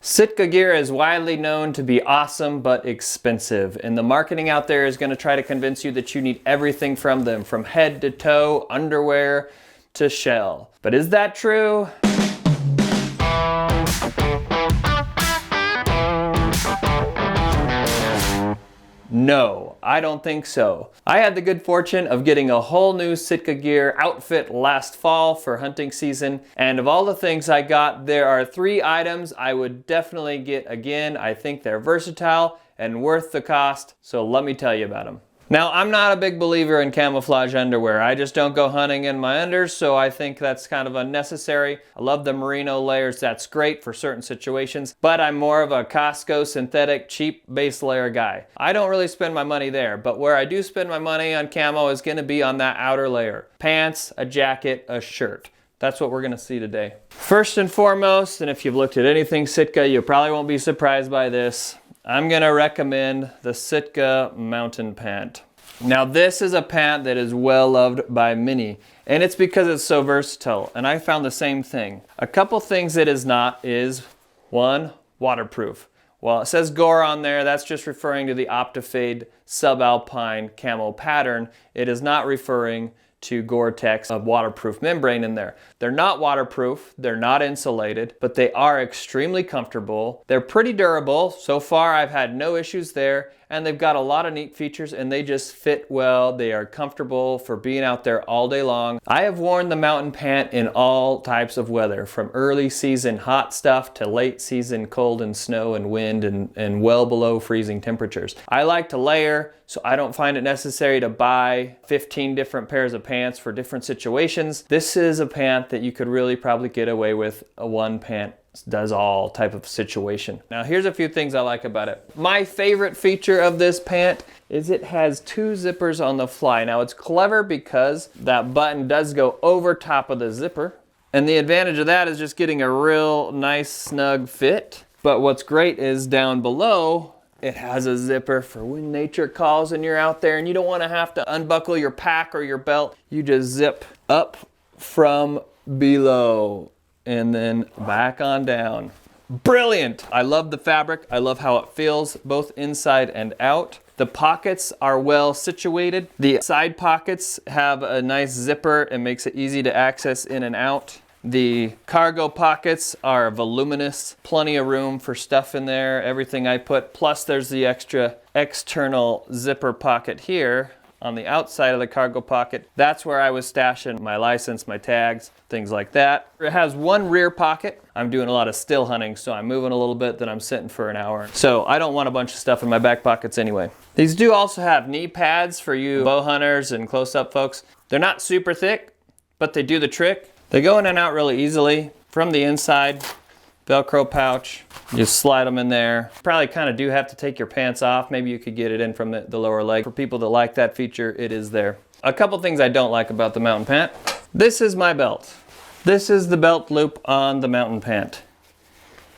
Sitka Gear is widely known to be awesome but expensive, and the marketing out there is going to try to convince you that you need everything from them, from head to toe, underwear to shell. But is that true? No, I don't think so. I had the good fortune of getting a whole new Sitka Gear outfit last fall for hunting season, and of all the things I got, there are 3 items I would definitely get again. I think they're versatile and worth the cost, so let me tell you about them. Now, I'm not a big believer in camouflage underwear. I just don't go hunting in my unders, so I think that's kind of unnecessary. I love the merino layers. That's great for certain situations, but I'm more of a Costco synthetic cheap base layer guy. I don't really spend my money there, but where I do spend my money on camo is going to be on that outer layer. Pants, a jacket, a shirt. That's what we're going to see today. First and foremost, and if you've looked at anything Sitka, you probably won't be surprised by this. I'm going to recommend the Sitka Mountain Pant. Now this is a pant that is well loved by many, and it's because it's so versatile, and I found the same thing. A couple things it is not is, 1, waterproof. Well, it says Gore on there, that's just referring to the Optifade Subalpine camo pattern. It is not referring to Gore-Tex, a waterproof membrane in there. They're not waterproof, they're not insulated, but they are extremely comfortable. They're pretty durable. So far I've had no issues there, and they've got a lot of neat features and they just fit well. They are comfortable for being out there all day long. I have worn the mountain pant in all types of weather, from early season hot stuff to late season cold and snow and wind and well below freezing temperatures. I like to layer, so I don't find it necessary to buy 15 different pairs of pants for different situations. This is a pant that you could really probably get away with a one pant does all type of situation. Now here's a few things I like about it. My favorite feature of this pant is it has 2 zippers on the fly. Now it's clever because that button does go over top of the zipper, and the advantage of that is just getting a real nice snug fit. But what's great is down below it has a zipper for when nature calls and you're out there and you don't want to have to unbuckle your pack or your belt. You just zip up from below and then back on down. Brilliant! I love the fabric. I love how it feels both inside and out. The pockets are well situated. The side pockets have a nice zipper. It makes it easy to access in and out. The cargo pockets are voluminous, plenty of room for stuff in there, everything I put. Plus there's the extra external zipper pocket here on the outside of the cargo pocket. That's where I was stashing my license, my tags, things like that. It has 1 rear pocket. I'm doing a lot of still hunting, so I'm moving a little bit, then I'm sitting for an hour. So I don't want a bunch of stuff in my back pockets anyway. These do also have knee pads for you bow hunters and close-up folks. They're not super thick, but they do the trick. They go in and out really easily from the inside. Velcro pouch, you slide them in there. Probably kind of do have to take your pants off. Maybe you could get it in from the lower leg. For people that like that feature, it is there. A couple things I don't like about the mountain pant. This is my belt. This is the belt loop on the mountain pant.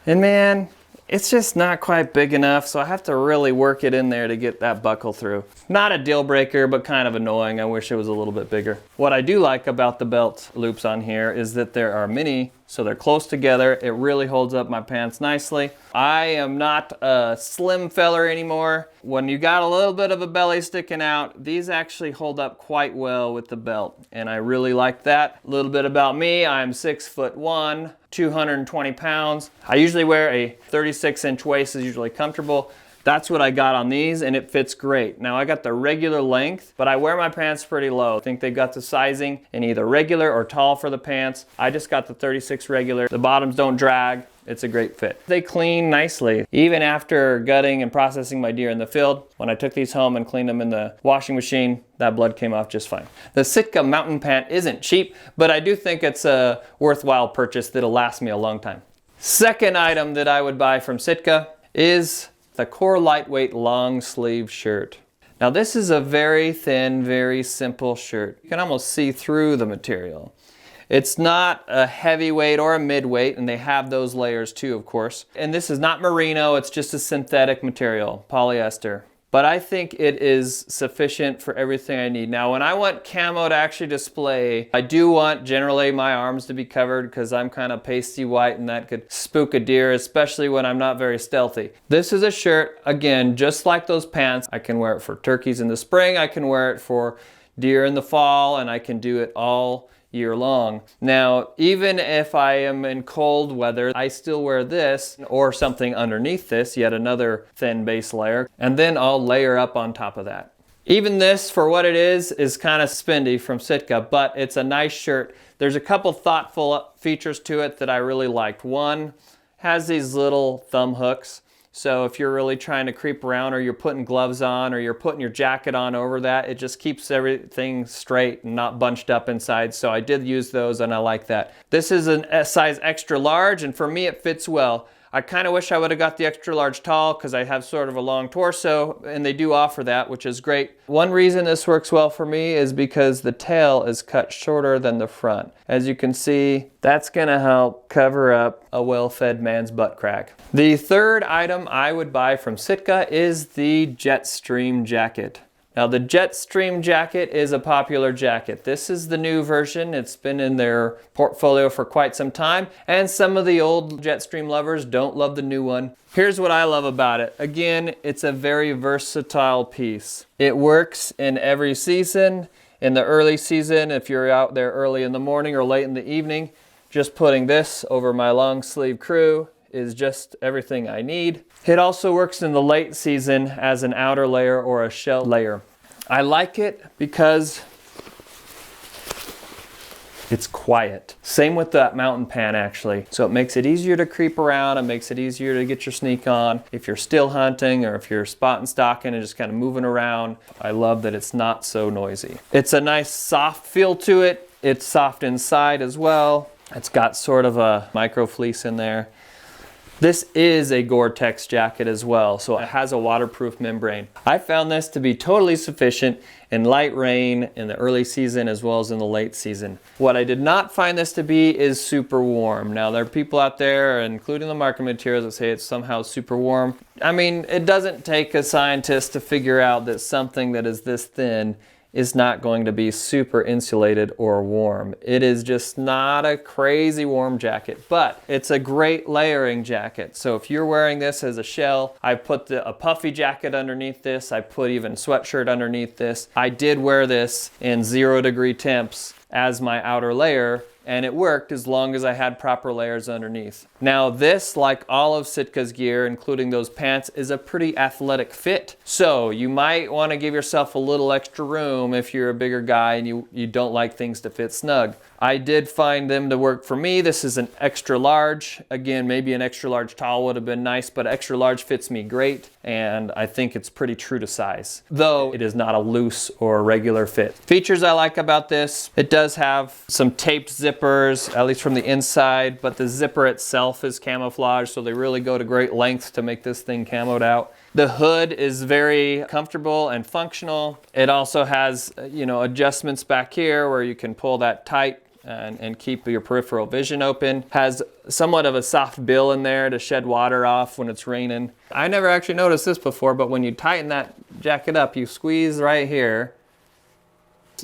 And man, it's just not quite big enough, so I have to really work it in there to get that buckle through. Not a deal breaker, but kind of annoying. I wish it was a little bit bigger. What I do like about the belt loops on here is that there are many, so they're close together. It really holds up my pants nicely. I am not a slim feller anymore. When you got a little bit of a belly sticking out, these actually hold up quite well with the belt, and I really like that. A little bit about me, I'm 6'1", 220 pounds. I usually wear a 36-inch waist, is usually comfortable. That's what I got on these, and it fits great. Now I got the regular length, but I wear my pants pretty low. I think they've got the sizing in either regular or tall for the pants. I just got the 36 regular. The bottoms don't drag. It's a great fit. They clean nicely. Even after gutting and processing my deer in the field, when I took these home and cleaned them in the washing machine, that blood came off just fine. The Sitka Mountain Pant isn't cheap, but I do think it's a worthwhile purchase that'll last me a long time. Second item that I would buy from Sitka is the Core Lightweight Long Sleeve Shirt. Now this is a very thin, very simple shirt. You can almost see through the material. It's not a heavyweight or a midweight, and they have those layers too, of course. And this is not merino, it's just a synthetic material, polyester. but I think it is sufficient for everything I need. Now, when I want camo to actually display, I do want generally my arms to be covered because I'm kind of pasty white and that could spook a deer, especially when I'm not very stealthy. This is a shirt, again, just like those pants. I can wear it for turkeys in the spring, I can wear it for deer in the fall, and I can do it all year long. Now, even if I am in cold weather, I still wear this or something underneath this, yet another thin base layer, and then I'll layer up on top of that. Even this, for what it is kind of spendy from Sitka, but it's a nice shirt. There's a couple thoughtful features to it that I really liked. One, has these little thumb hooks. So if you're really trying to creep around, or you're putting gloves on, or you're putting your jacket on over that, it just keeps everything straight and not bunched up inside. So I did use those and I like that. This is a size extra large, and for me it fits well. I kind of wish I would have got the extra large tall because I have sort of a long torso, and they do offer that, which is great. One reason this works well for me is because the tail is cut shorter than the front. As you can see, that's going to help cover up a well-fed man's butt crack. The third item I would buy from Sitka is the Jetstream jacket. Now, the Jetstream jacket is a popular jacket. This is the new version. It's been in their portfolio for quite some time, and some of the old Jetstream lovers don't love the new one. Here's what I love about it. Again, it's a very versatile piece. It works in every season. In the early season, if you're out there early in the morning or late in the evening, just putting this over my long sleeve crew is just everything I need. It also works in the late season as an outer layer or a shell layer. I like it because it's quiet. Same with that mountain pant actually. So it makes it easier to creep around, it makes it easier to get your sneak on. If you're still hunting or if you're spot and stalking and just kind of moving around, I love that it's not so noisy. It's a nice soft feel to it. It's soft inside as well. It's got sort of a micro fleece in there. This is a Gore-Tex jacket as well, so it has a waterproof membrane. I found this to be totally sufficient in light rain in the early season as well as in the late season. What I did not find this to be is super warm. Now, there are people out there, including the marketing materials, that say it's somehow super warm. I mean, it doesn't take a scientist to figure out that something that is this thin is not going to be super insulated or warm. It is just not a crazy warm jacket, but it's a great layering jacket. So if you're wearing this as a shell, I put a puffy jacket underneath this. I put even sweatshirt underneath this. I did wear this in 0-degree temps as my outer layer, and it worked as long as I had proper layers underneath. Now this, like all of Sitka's gear, including those pants, is a pretty athletic fit. So you might want to give yourself a little extra room if you're a bigger guy and you don't like things to fit snug. I did find them to work for me. This is an extra large. Again, maybe an extra large tall would have been nice, but extra large fits me great, and I think it's pretty true to size, though it is not a loose or regular fit. Features I like about this: it does have some taped zippers, at least from the inside, but the zipper itself is camouflage, so they really go to great lengths to make this thing camoed out. The hood is very comfortable and functional. It also has, adjustments back here where you can pull that tight and keep your peripheral vision open. Has somewhat of a soft bill in there to shed water off when it's raining. I never actually noticed this before, but when you tighten that jacket up, you squeeze right here.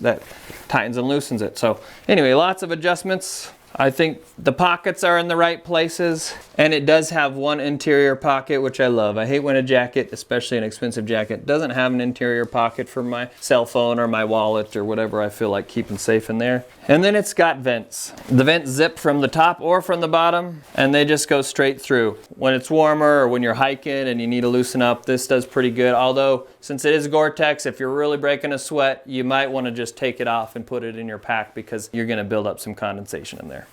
That tightens and loosens it. So anyway, lots of adjustments. I think the pockets are in the right places, and it does have one interior pocket, which I love. I hate when a jacket, especially an expensive jacket, doesn't have an interior pocket for my cell phone or my wallet or whatever I feel like keeping safe in there. And then it's got vents. The vents zip from the top or from the bottom, and they just go straight through. When it's warmer or when you're hiking and you need to loosen up, this does pretty good. Although, since it is Gore-Tex, if you're really breaking a sweat, you might want to just take it off and put it in your pack because you're going to build up some condensation in there.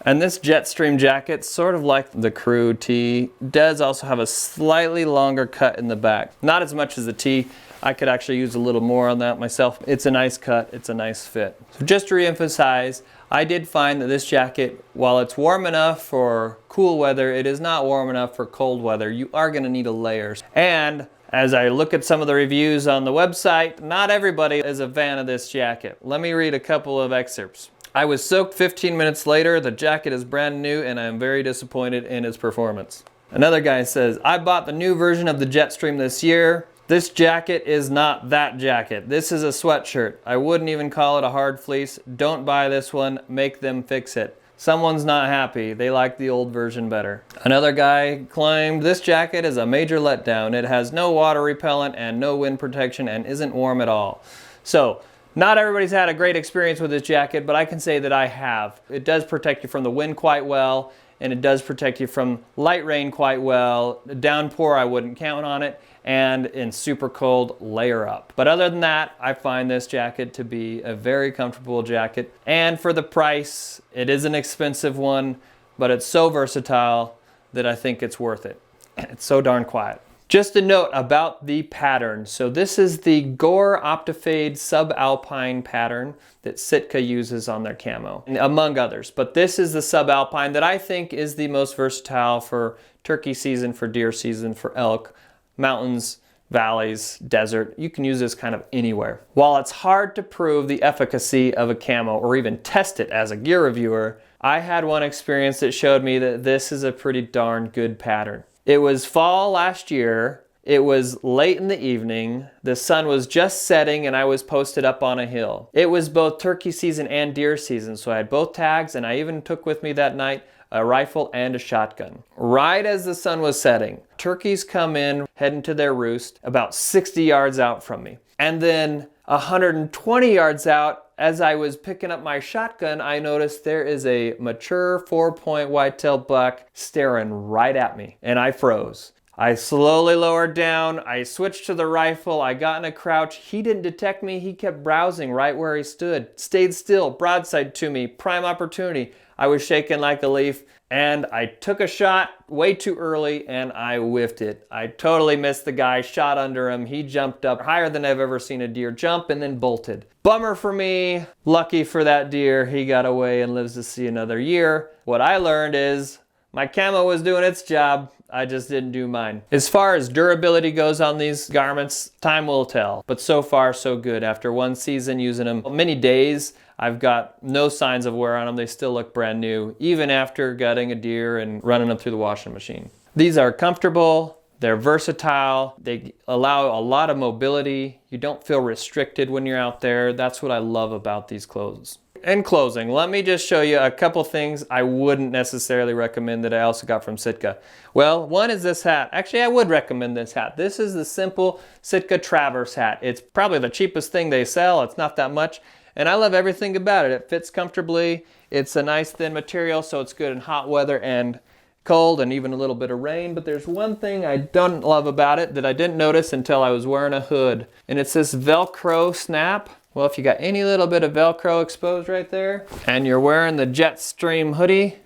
And this Jetstream jacket, sort of like the crew tee, does also have a slightly longer cut in the back. Not as much as the tee. I could actually use a little more on that myself. It's a nice cut, it's a nice fit. So just to reemphasize, I did find that this jacket, while it's warm enough for cool weather, it is not warm enough for cold weather. You are gonna need a layer. And as I look at some of the reviews on the website, not everybody is a fan of this jacket. Let me read a couple of excerpts. I was soaked 15 minutes later. The jacket is brand new and I am very disappointed in its performance. Another guy says, I bought the new version of the Jetstream this year. This jacket is not that jacket. This is a sweatshirt. I wouldn't even call it a hard fleece. Don't buy this one, make them fix it. Someone's not happy. They like the old version better. Another guy claimed this jacket is a major letdown. It has no water repellent and no wind protection and isn't warm at all. So, not everybody's had a great experience with this jacket, but I can say that I have. It does protect you from the wind quite well, and it does protect you from light rain quite well. Downpour, I wouldn't count on it. And in super cold, layer up. But other than that, I find this jacket to be a very comfortable jacket. And for the price, it is an expensive one, but it's so versatile that I think it's worth it. It's so darn quiet. Just a note about the pattern. So this is the Gore Optifade Subalpine pattern that Sitka uses on their camo, among others. But this is the Subalpine that I think is the most versatile for turkey season, for deer season, for elk, mountains, valleys, desert. You can use this kind of anywhere. While it's hard to prove the efficacy of a camo or even test it as a gear reviewer, I had one experience that showed me that this is a pretty darn good pattern. It was fall last year. It was late in the evening. The sun was just setting and I was posted up on a hill. It was both turkey season and deer season, so I had both tags, and I even took with me that night a rifle and a shotgun. Right as the sun was setting, turkeys come in, heading to their roost about 60 yards out from me. And then 120 yards out, as I was picking up my shotgun, I noticed there is a mature 4-point whitetail buck staring right at me, and I froze. I slowly lowered down, I switched to the rifle, I got in a crouch. He didn't detect me, he kept browsing right where he stood. Stayed still, broadside to me, prime opportunity. I was shaking like a leaf, and I took a shot way too early and I whiffed it. I totally missed the guy, shot under him. He jumped up higher than I've ever seen a deer jump and then bolted. Bummer for me. Lucky for that deer, he got away and lives to see another year. What I learned is my camo was doing its job. I just didn't do mine. As far as durability goes on these garments, time will tell. But so far, so good. After one season using them, many days, I've got no signs of wear on them. They still look brand new, even after gutting a deer and running them through the washing machine. These are comfortable, they're versatile, they allow a lot of mobility. You don't feel restricted when you're out there. That's what I love about these clothes. In closing, let me just show you a couple things I wouldn't necessarily recommend that I also got from Sitka. Well, one is this hat. Actually, I would recommend this hat. This is the simple Sitka Traverse hat. It's probably the cheapest thing they sell. It's not that much. And I love everything about it. It fits comfortably. It's a nice thin material, so it's good in hot weather and cold and even a little bit of rain. But there's one thing I don't love about it that I didn't notice until I was wearing a hood. And it's this Velcro snap. Well, if you got any little bit of Velcro exposed right there and you're wearing the Jetstream hoodie,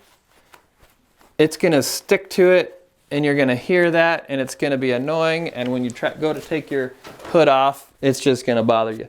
it's gonna stick to it and you're gonna hear that and it's gonna be annoying. And when you go to take your hood off, it's just gonna bother you.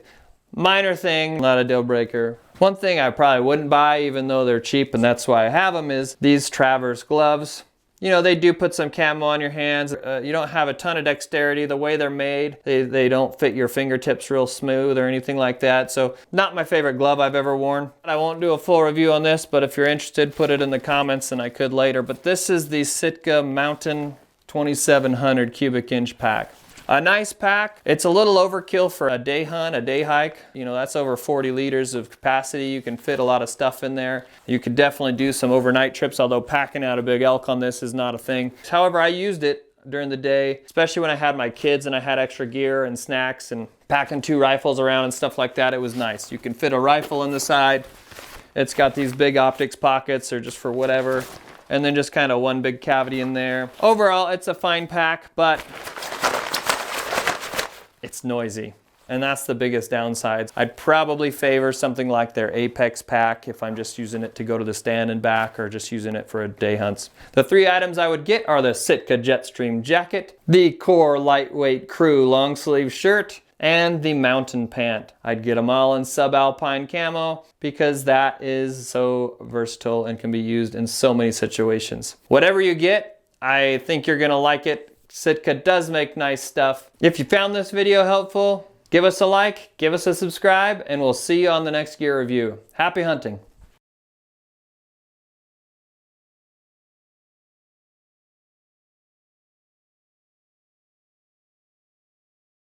Minor thing, not a deal breaker. One thing I probably wouldn't buy, even though they're cheap, and that's why I have them, is these Traverse gloves. You know, they do put some camo on your hands. You don't have a ton of dexterity. The way they're made, they don't fit your fingertips real smooth or anything like that. So not my favorite glove I've ever worn. I won't do a full review on this, but if you're interested, put it in the comments and I could later. But this is the Sitka Mountain 2700 cubic inch pack. A nice pack. It's a little overkill for a day hunt, a day hike. You know, that's over 40 liters of capacity. You can fit a lot of stuff in there. You could definitely do some overnight trips, although packing out a big elk on this is not a thing. However, I used it during the day, especially when I had my kids and I had extra gear and snacks and packing 2 rifles around and stuff like that. It was nice. You can fit a rifle in the side. It's got these big optics pockets or just for whatever. And then just kind of one big cavity in there. Overall, it's a fine pack, but it's noisy, and that's the biggest downside. I'd probably favor something like their Apex pack if I'm just using it to go to the stand and back or just using it for day hunts. The 3 items I would get are the Sitka Jetstream jacket, the Core Lightweight Crew long sleeve shirt, and the Mountain Pant. I'd get them all in Subalpine camo because that is so versatile and can be used in so many situations. Whatever you get, I think you're gonna like it. Sitka does make nice stuff. If you found this video helpful, give us a like, give us a subscribe, and we'll see you on the next gear review. Happy hunting.